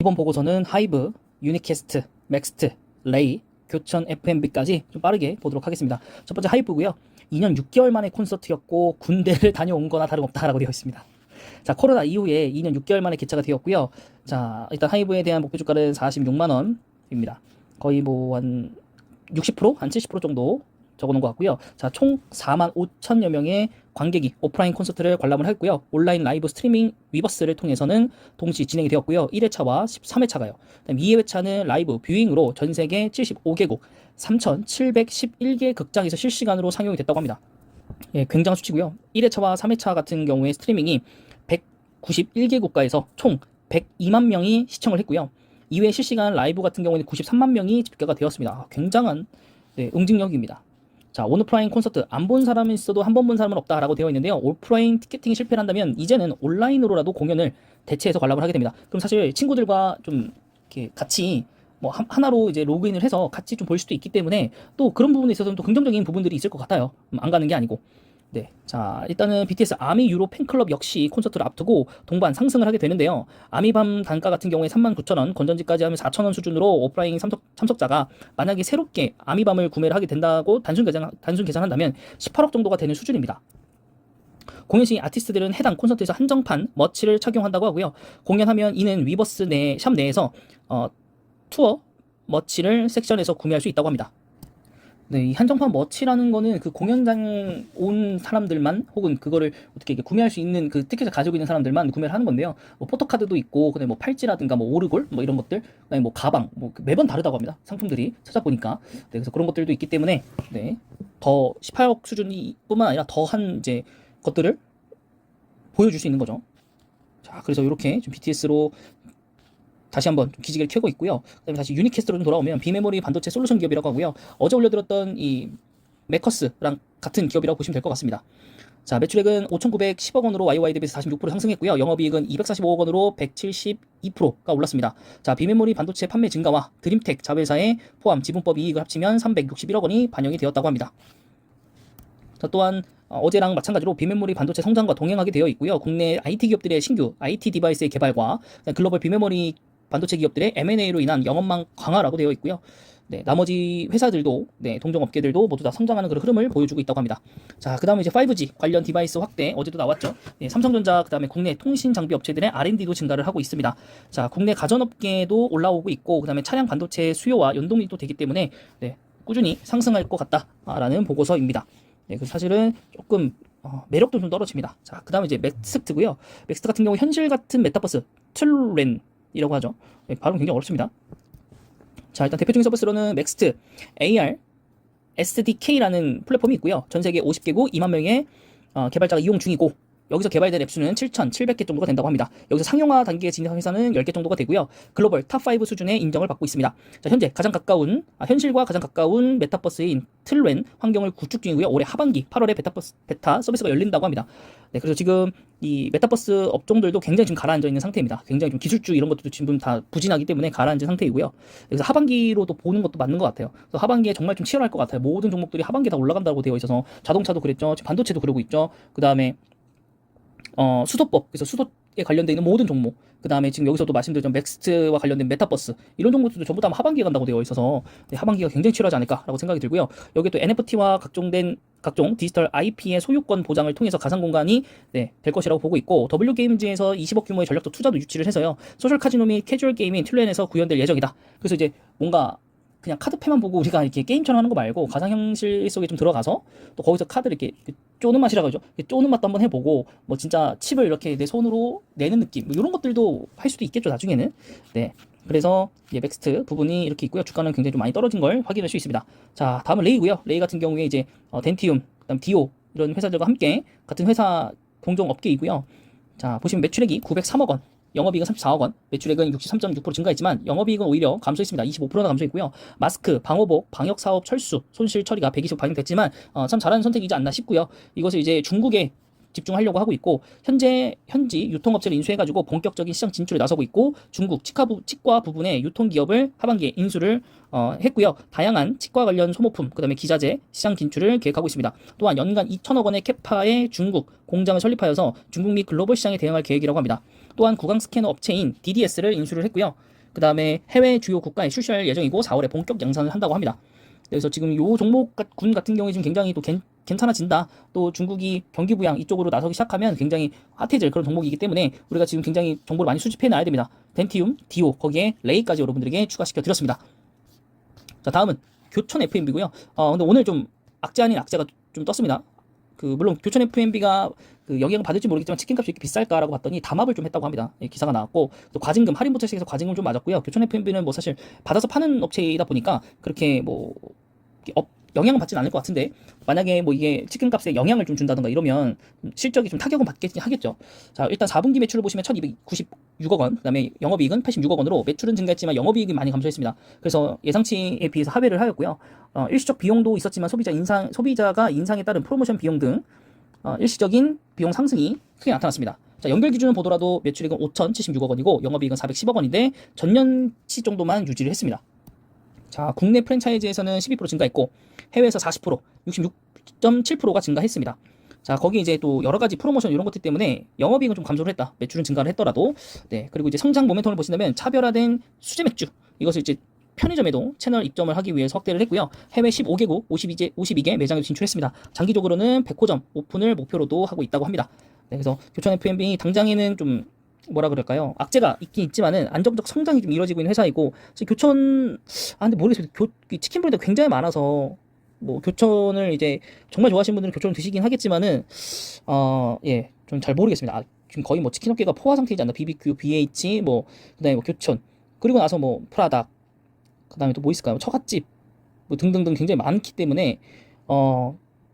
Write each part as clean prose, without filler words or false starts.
이번 보고서는 하이브, 유니캐스트, 맥스트, 레이, 교천 FMB까지 좀 빠르게 보도록 하겠습니다. 첫 번째 하이브고요. 2년 6개월 만에 콘서트였고 군대를 다녀온 거나 다름없다라고 되어 있습니다. 자, 코로나 이후에 2년 6개월 만에 개최가 되었고요. 자, 일단 하이브에 대한 목표 주가는 46만 원입니다. 거의 뭐 한 60%? 한 70% 정도 적어놓은 것 같고요. 자, 총 4만 5천여 명의 관객이 오프라인 콘서트를 관람을 했고요. 온라인 라이브 스트리밍 위버스를 통해서는 동시 진행이 되었고요. 1회차와 13회차가요. 그다음 2회차는 라이브 뷰잉으로 전 세계 75개국 3,711개 극장에서 실시간으로 상영이 됐다고 합니다. 예, 굉장한 수치고요. 1회차와 3회차 같은 경우에 스트리밍이 191개 국가에서 총 102만 명이 시청을 했고요. 2회 실시간 라이브 같은 경우에는 93만 명이 집계가 되었습니다. 굉장한 응징력입니다. 자, 온오프라인 콘서트 안 본 사람이 있어도 한 번 본 사람은 없다라고 되어 있는데요. 오프라인 티켓팅이 실패를 한다면 이제는 온라인으로라도 공연을 대체해서 관람을 하게 됩니다. 그럼 사실 친구들과 좀 이렇게 같이 뭐 하나로 이제 로그인을 해서 같이 좀 볼 수도 있기 때문에 또 그런 부분에 있어서는 또 긍정적인 부분들이 있을 것 같아요. 안 가는 게 아니고. 네, 자, 일단은 BTS 아미 유로 팬클럽 역시 콘서트를 앞두고 동반 상승을 하게 되는데요. 아미밤 단가 같은 경우에 39,000원, 건전지까지 하면 4,000원 수준으로 오프라인 참석자가 만약에 새롭게 아미밤을 구매를 하게 된다고 단순 계산한다면 18억 정도가 되는 수준입니다. 공연 시 아티스트들은 해당 콘서트에서 한정판 머치를 착용한다고 하고요. 공연하면 이는 위버스 샵 내에서 투어 머치를 섹션에서 구매할 수 있다고 합니다. 네, 이 한정판 머치라는 거는 그 공연장 온 사람들만 혹은 그거를 어떻게 구매할 수 있는 그 티켓을 가지고 있는 사람들만 구매를 하는 건데요. 뭐 포토카드도 있고, 그다음에 뭐 팔찌라든가 뭐 오르골 뭐 이런 것들, 그다음에 뭐 가방, 뭐 매번 다르다고 합니다. 상품들이 찾아보니까. 네, 그래서 그런 것들도 있기 때문에 네, 더 18억 수준이뿐만 아니라 더한 이제 것들을 보여줄 수 있는 거죠. 자, 그래서 이렇게 좀 BTS로 다시 한번 기지개를 켜고 있고요. 그다음에 다시 유니캐스트로 좀 돌아오면 비메모리 반도체 솔루션 기업이라고 하고요. 어제 올려드렸던 이 메커스랑 같은 기업이라고 보시면 될 것 같습니다. 자, 매출액은 5,910억 원으로 YY 대비해서 46% 상승했고요. 영업이익은 245억 원으로 172%가 올랐습니다. 자, 비메모리 반도체 판매 증가와 드림텍 자회사의 포함 지분법 이익을 합치면 361억 원이 반영이 되었다고 합니다. 자, 또한 어제랑 마찬가지로 비메모리 반도체 성장과 동행하게 되어 있고요. 국내 IT 기업들의 신규 IT 디바이스의 개발과 글로벌 비메모리 반도체 기업들의 M&A로 인한 영업망 강화라고 되어 있고요. 네, 나머지 회사들도, 네, 동종 업계들도 모두 다 성장하는 그런 흐름을 보여주고 있다고 합니다. 자, 그 다음에 이제 5G 관련 디바이스 확대, 어제도 나왔죠. 네, 삼성전자, 그 다음에 국내 통신 장비 업체들의 R&D도 증가를 하고 있습니다. 자, 국내 가전업계도 올라오고 있고, 그 다음에 차량 반도체 수요와 연동이 또 되기 때문에, 네, 꾸준히 상승할 것 같다라는 보고서입니다. 네, 그 사실은 조금 매력도 좀 떨어집니다. 자, 그 다음에 이제 맥스트고요. 맥스트 같은 경우 현실 같은 메타버스, 툴렌이라고 하죠. 네, 발음 굉장히 어렵습니다. 자, 일단 대표적인 서비스로는 맥스트 AR SDK라는 플랫폼이 있고요. 전 세계 50개국 2만 명의 개발자가 이용 중이고, 여기서 개발된 앱 수는 7,700개 정도가 된다고 합니다. 여기서 상용화 단계에 진입한 회사는 10개 정도가 되고요. 글로벌 탑5 수준의 인정을 받고 있습니다. 자, 현재 현실과 가장 가까운 메타버스인 틀렌 환경을 구축 중이고요. 올해 하반기 8월에 베타 서비스가 열린다고 합니다. 네, 그래서 지금 이 메타버스 업종들도 굉장히 지금 가라앉아 있는 상태입니다. 굉장히 좀 기술주 이런 것들도 지금 다 부진하기 때문에 가라앉은 상태이고요. 그래서 하반기로도 보는 것도 맞는 것 같아요. 그래서 하반기에 정말 좀 치열할 것 같아요. 모든 종목들이 하반기에 다 올라간다고 되어 있어서 자동차도 그랬죠. 반도체도 그러고 있죠. 그 다음에 수소법, 그래서 수소에 관련되어 있는 모든 종목, 그 다음에 지금 여기서도 말씀드렸던 맥스트와 관련된 메타버스, 이런 종목들도 전부 다 하반기에 간다고 되어 있어서 네, 하반기가 굉장히 치열하지 않을까라고 생각이 들고요. 여기 또 NFT와 각종 디지털 IP의 소유권 보장을 통해서 가상 공간이 네, 될 것이라고 보고 있고, W게임즈에서 20억 규모의 전략적 투자도 유치를 해서요. 소셜 카지노 및 캐주얼 게임인 툴렌에서 구현될 예정이다. 그래서 이제 뭔가 그냥 카드패만 보고 우리가 이렇게 게임처럼 하는 거 말고 가상현실 속에 좀 들어가서 또 거기서 카드를 이렇게 쪼는 맛이라고 하죠. 쪼는 맛도 한번 해보고 뭐 진짜 칩을 이렇게 내 손으로 내는 느낌 뭐 이런 것들도 할 수도 있겠죠, 나중에는. 네, 그래서 이제 맥스트 부분이 이렇게 있고요. 주가는 굉장히 좀 많이 떨어진 걸 확인할 수 있습니다. 자, 다음은 레이고요. 레이 같은 경우에 이제 덴티움, 그다음 디오 이런 회사들과 함께 같은 회사 동종 업계이고요. 자, 보시면 매출액이 903억 원, 영업이익은 34억 원, 매출액은 63.6% 증가했지만 영업이익은 오히려 감소했습니다. 25%나 감소했고요. 마스크, 방호복, 방역사업 철수, 손실 처리가 120% 반영됐지만 참 잘하는 선택이지 않나 싶고요. 이것을 이제 중국에 집중하려고 하고 있고, 현지 유통업체를 인수해가지고 본격적인 시장 진출에 나서고 있고, 중국 치과 부분의 유통기업을 하반기에 인수를 했고요. 다양한 치과 관련 소모품, 그 다음에 기자재 시장 진출을 계획하고 있습니다. 또한 연간 2천억 원의 캐파의 중국 공장을 설립하여서 중국 및 글로벌 시장에 대응할 계획이라고 합니다. 또한 구강 스캐너 업체인 DDS를 인수를 했고요. 그 다음에 해외 주요 국가에 출시할 예정이고 4월에 본격 양산을 한다고 합니다. 그래서 지금 요 종목 군 같은 경우에 지금 굉장히 또 괜찮아진다. 또 중국이 경기 부양 이쪽으로 나서기 시작하면 굉장히 핫해질 그런 종목이기 때문에 우리가 지금 굉장히 정보를 많이 수집해 놔야 됩니다. 덴티움, 디오, 거기에 레이까지 여러분들에게 추가시켜 드렸습니다. 자, 다음은 교천 FMB고요. 근데 오늘 좀 악재 아닌 악재가 좀 떴습니다. 물론 교천 FMB가 영향을 받을지 모르겠지만 치킨값이 이렇게 비쌀까라고 봤더니 담합을 좀 했다고 합니다. 예, 기사가 나왔고 또 과징금 할인부터 시작해서 과징금 좀 맞았고요. 교천 FMB는 뭐 사실 받아서 파는 업체이다 보니까 그렇게 뭐 영향은 받지는 않을 것 같은데 만약에 뭐 이게 치킨값에 영향을 좀 준다던가 이러면 실적이 좀 타격은 받겠긴 하겠죠. 자, 일단 4분기 매출을 보시면 1296억 원, 그다음에 영업이익은 86억 원으로 매출은 증가했지만 영업이익이 많이 감소했습니다. 그래서 예상치에 비해서 하회를 하였고요. 일시적 비용도 있었지만 소비자가 인상에 따른 프로모션 비용 등 일시적인 비용 상승이 크게 나타났습니다. 자, 연결 기준을 보더라도 매출액은 5,076억 원이고 영업이익은 410억 원인데 전년치 정도만 유지를 했습니다. 자, 국내 프랜차이즈에서는 12% 증가했고 해외에서 40%, 66.7%가 증가했습니다. 자, 거기 이제 또 여러 가지 프로모션 이런 것들 때문에 영업이익은 좀 감소를 했다. 매출은 증가를 했더라도. 네, 그리고 이제 성장 모멘텀을 보신다면 차별화된 수제 맥주 이것을 이제 편의점에도 채널 입점을 하기 위해서 확대를 했고요. 해외 15개국 52개 매장에 진출했습니다. 장기적으로는 100호점 오픈을 목표로도 하고 있다고 합니다. 네, 그래서 교천 F&B 당장에는 좀 뭐라 그럴까요? 악재가 있긴 있지만은 안정적 성장이 좀 이루어지고 있는 회사이고 교천 근데 모르겠어요. 치킨 브랜드가 굉장히 많아서 뭐 교천을 이제 정말 좋아하시는 분들은 교천을 드시긴 하겠지만은 예, 좀 잘 모르겠습니다. 지금 거의 뭐 치킨 업계가 포화 상태이지 않나? BBQ, BH 뭐 그다음에 뭐 교천 그리고 나서 뭐 프라닭 그다음에 또 뭐 있을까요? 처갓집 뭐 등등등 굉장히 많기 때문에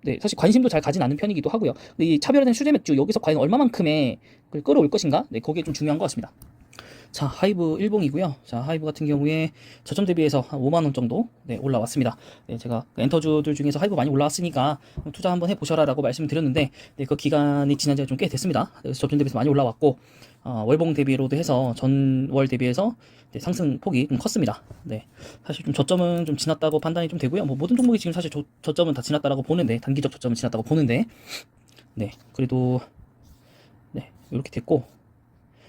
네, 사실 관심도 잘 가진 않는 편이기도 하고요. 근데 이 차별화된 수제 맥주 여기서 과연 얼마만큼의 그걸 끌어올 것인가? 네, 거기에 좀 중요한 것 같습니다. 자, 하이브 일봉이고요. 자, 하이브 같은 경우에 저점 대비해서 한 5만 원 정도 네, 올라왔습니다. 네, 제가 엔터주들 중에서 하이브 많이 올라왔으니까 투자 한번 해보셔라라고 말씀드렸는데 네, 그 기간이 지난 지가 좀 꽤 됐습니다. 그래서 저점 대비해서 많이 올라왔고 월봉 대비로도 해서 전월 대비해서 네, 상승 폭이 좀 컸습니다. 네, 사실 좀 저점은 좀 지났다고 판단이 좀 되고요. 뭐 모든 종목이 지금 사실 저점은 다 지났다라고 보는데 단기적 저점은 지났다고 보는데 네, 그래도 네, 이렇게 됐고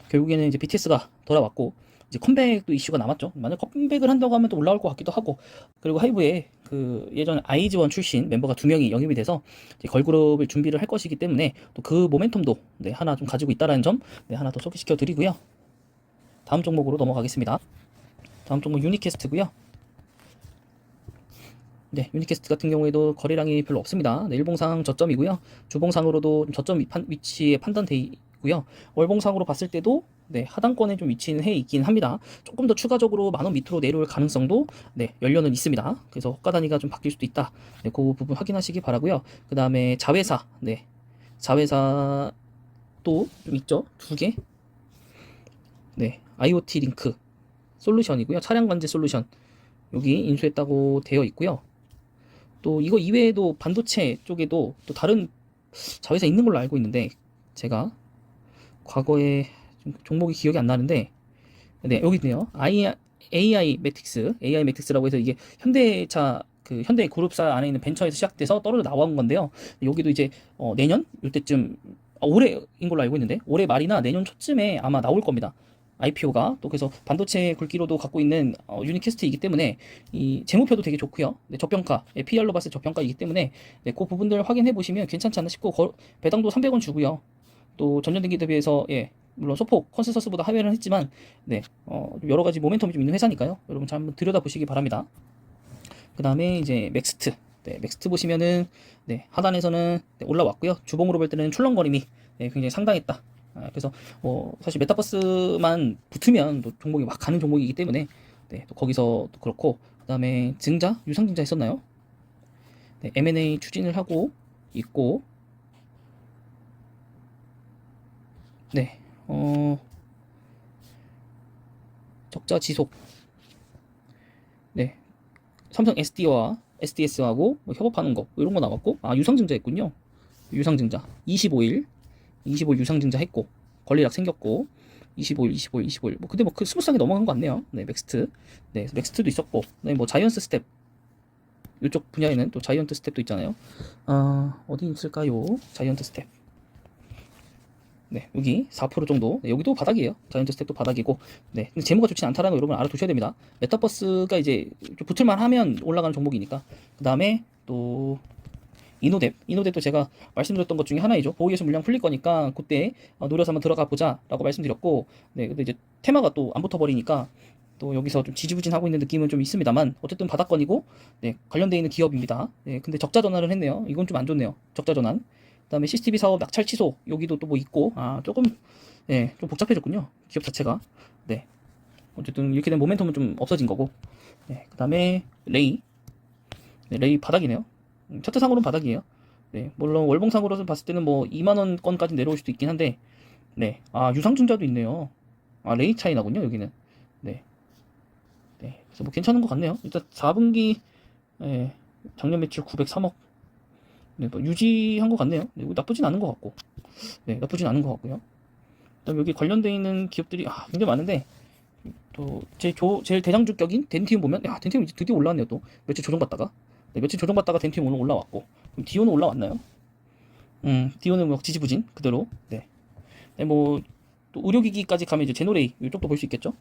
결국에는 이제 BTS가 돌아왔고 이제 컴백도 이슈가 남았죠. 만약 컴백을 한다고 하면 또 올라올 것 같기도 하고 그리고 하이브에 그 예전 아이즈원 출신 멤버가 2명이 영입이 돼서 이제 걸그룹을 준비를 할 것이기 때문에 또 그 모멘텀도 네, 하나 좀 가지고 있다라는 점 네, 하나 더 소개시켜 드리고요. 다음 종목으로 넘어가겠습니다. 다음 종목 유니캐스트고요. 네, 유니캐스트 같은 경우에도 거래량이 별로 없습니다. 네, 일봉상 저점이고요. 주봉상으로도 저점 위치에 판단돼 있고요. 월봉상으로 봤을 때도 네, 하단권에 좀 위치는 해 있긴 합니다. 조금 더 추가적으로 10,000원 밑으로 내려올 가능성도 네, 열려는 있습니다. 그래서 호가 단위가 좀 바뀔 수도 있다. 네, 그 부분 확인하시기 바라고요. 그 다음에 자회사, 네, 자회사 또 좀 있죠. 2개. 네, IoT 링크 솔루션이고요. 차량 관제 솔루션 여기 인수했다고 되어 있고요. 또 이거 이외에도 반도체 쪽에도 또 다른 자회사 있는 걸로 알고 있는데 제가 과거에 종목이 기억이 안 나는데 네, 여기 있네요. AI 매틱스라고 해서 이게 현대차 그 현대 그룹사 안에 있는 벤처에서 시작돼서 떨어져 나온 건데요. 여기도 이제 내년 이때쯤 올해인 걸로 알고 있는데 올해 말이나 내년 초쯤에 아마 나올 겁니다. IPO가 또 그래서 반도체 굵기로도 갖고 있는 유니캐스트이기 때문에 이 재무표도 되게 좋고요. 네, 저평가, PR로 봤을 때 저평가이기 때문에 네, 그 부분들 확인해 보시면 괜찮지 않나 싶고 배당도 300원 주고요. 또 전년 등기 대비해서 예, 물론 소폭 컨센서스보다 하회는 했지만 네, 여러 가지 모멘텀이 좀 있는 회사니까요. 여러분 잘 한번 들여다 보시기 바랍니다. 그 다음에 이제 맥스트. 네, 맥스트 보시면은 네, 하단에서는 네, 올라왔고요. 주봉으로 볼 때는 출렁거림이 네, 굉장히 상당했다. 그래서 사실 메타버스만 붙으면 또 종목이 막 가는 종목이기 때문에 네, 또 거기서 또 그렇고 그 다음에 증자, 유상증자 했었나요? 네, M&A 추진을 하고 있고 네, 적자 지속 네, 삼성 SDS하고 뭐 협업하는 거 이런 거 나왔고 유상증자 했군요. 유상증자 25일 유상증자 했고 권리락 생겼고 25일 뭐 근데 뭐 그 스무스하게 넘어간 것 같네요. 네, 맥스트. 네, 맥스트도 있었고 네, 뭐 자이언트 스텝 이쪽 분야에는 또 자이언트 스텝도 있잖아요. 어디 있을까요? 자이언트 스텝 네, 여기 4% 정도. 네, 여기도 바닥이에요. 자이언트 스택도 바닥이고. 네, 근데 재무가 좋지 않다라는 거 여러분 알아두셔야 됩니다. 메타버스가 이제 좀 붙을만 하면 올라가는 종목이니까. 그 다음에 또 이노뎁도 제가 말씀드렸던 것 중에 하나이죠. 보호예수 물량 풀릴 거니까 그때 노려서 한번 들어가 보자라고 말씀드렸고, 네, 근데 이제 테마가 또 안 붙어버리니까 또 여기서 좀 지지부진하고 있는 느낌은 좀 있습니다만 어쨌든 바닥권이고, 네, 관련돼 있는 기업입니다. 네, 근데 적자 전환을 했네요. 이건 좀 안 좋네요. 적자 전환. 그다음에 CCTV 사업 낙찰 취소 여기도 또 뭐 있고, 조금 네, 좀 복잡해졌군요. 기업 자체가. 네, 어쨌든 이렇게 된 모멘텀은 좀 없어진 거고. 네, 그다음에 레이. 네, 레이 바닥이네요. 차트상으로는 바닥이에요. 네, 물론 월봉상으로 봤을 때는 뭐 2만 원권까지 내려올 수도 있긴 한데, 네, 유상증자도 있네요. 레이 차이 나군요, 여기는. 네, 네, 그래서 뭐 괜찮은 것 같네요. 일단 4분기 예, 작년 매출 903억, 네, 뭐 유지한 것 같네요. 네, 나쁘진 않은 것 같고, 네, 나쁘진 않은 것 같고요. 그다음 여기 관련돼 있는 기업들이 굉장히 많은데, 또 제일 대장주격인 덴티움 보면, 덴티움 이제 드디어 올라왔네요. 또 며칠 조정받다가, 네, 며칠 조정받다가 덴티움 오늘 올라왔고, 그럼 디오는 올라왔나요? 디오는 뭐 지지부진 그대로. 네, 네, 뭐 또 의료기기까지 가면 이제 제노레이 이쪽도 볼 수 있겠죠.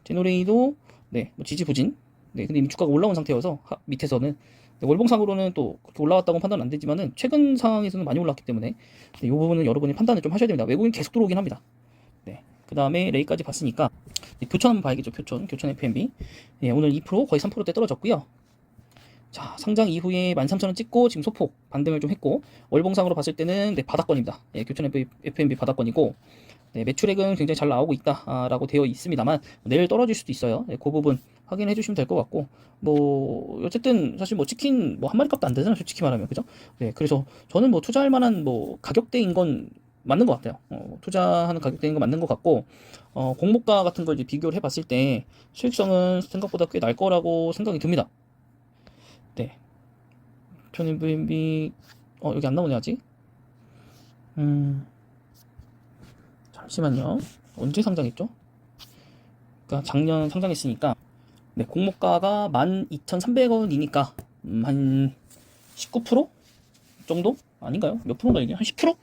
제노레이도 네, 뭐 지지부진. 네, 근데 이미 주가가 올라온 상태여서 밑에서는, 네, 월봉상으로는 또 그렇게 올라왔다고 판단은 안 되지만은 최근 상황에서는 많이 올랐기 때문에, 네, 이 부분은 여러분이 판단을 좀 하셔야 됩니다. 외국인 계속 들어오긴 합니다. 네, 그 다음에 레이까지 봤으니까, 네, 교촌 한번 봐야겠죠. 교촌 FMB. 네, 오늘 2% 거의 3%대 떨어졌고요. 자, 상장 이후에 13,000원 찍고 지금 소폭 반등을 좀 했고, 월봉상으로 봤을 때는 네, 바닥권입니다. 예, 교촌 FMB 바닥권이고, 네, 매출액은 굉장히 잘 나오고 있다라고 되어 있습니다만 내일 떨어질 수도 있어요. 네, 그 부분 확인해 주시면 될 것 같고, 뭐 어쨌든 사실 뭐 치킨 뭐 한 마리 값도 안 되잖아요, 솔직히 말하면. 그죠? 네, 그래서 저는 뭐 투자할 만한 뭐 가격대인 건 맞는 것 같아요. 투자하는 가격대인 건 맞는 것 같고, 공모가 같은 걸 이제 비교를 해봤을 때 수익성은 생각보다 꽤 날 거라고 생각이 듭니다. 네, 전 MVB 여기 안 나오네 아직. 잠시만요. 언제 상장했죠? 그러니까 작년 상장했으니까, 네, 공모가가 12,300원이니까 한 19% 정도? 아닌가요? 몇 프로인가 이게? 한 10%?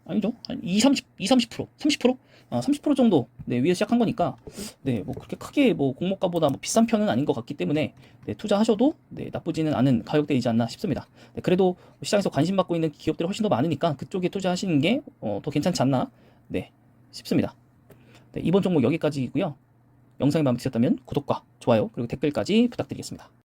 아니죠. 한 30%? 30%? 30% 정도, 네, 위에서 시작한 거니까, 네, 뭐 그렇게 크게 뭐 공모가보다 뭐 비싼 편은 아닌 것 같기 때문에, 네, 투자하셔도 네, 나쁘지는 않은 가격대이지 않나 싶습니다. 네, 그래도 시장에서 관심 받고 있는 기업들이 훨씬 더 많으니까 그쪽에 투자하시는 게 더 괜찮지 않나, 네, 싶습니다. 네, 이번 종목 여기까지이고요. 영상이 마음에 드셨다면 구독과 좋아요 그리고 댓글까지 부탁드리겠습니다.